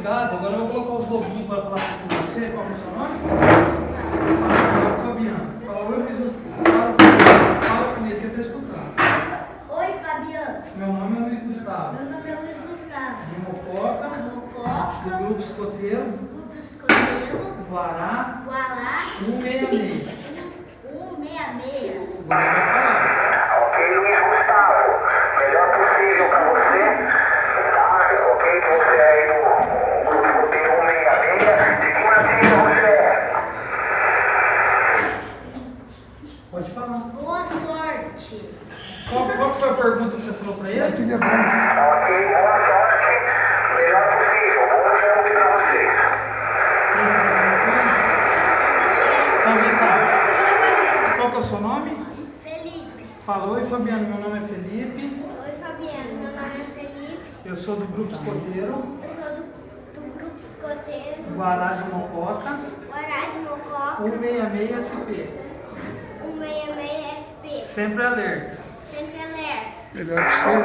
obrigado. Agora eu vou colocar os lobinhos para falar com você. Qual é o seu nome? Fala, Fabiano. Fala, oi, Luiz Gustavo. Fala comigo, que eu estou escutando. Oi, Fabiano. Meu nome é Luiz Gustavo. Meu nome é Luiz Gustavo. De Mococa. Do Grupo Escoteiro. Grupo Escoteiro. Guará. Guará. 166. 166. Agora vai falar. Ok, Luiz Gustavo, melhor possível para você, tá? Ok, que você é aí do Grupo Escoteiro 166, de que nativa você é? Pode falar. Boa sorte. Qual foi a pergunta que você falou para ele? Ok, boa sorte, melhor possível, boa saúde para vocês. Quem você vai falar com ele? Então vem cá. Qual que é o seu nome? Felipe. Falou, oi Fabiano, meu nome é Felipe. Oi, Fabiano. Meu nome é Felipe. Eu sou do Grupo Escoteiro. Eu sou do Grupo Escoteiro. Guará de Mococa. Guará de Mococa. 166 SP. 166 SP. Sempre alerta. Sempre alerta. Melhor possível.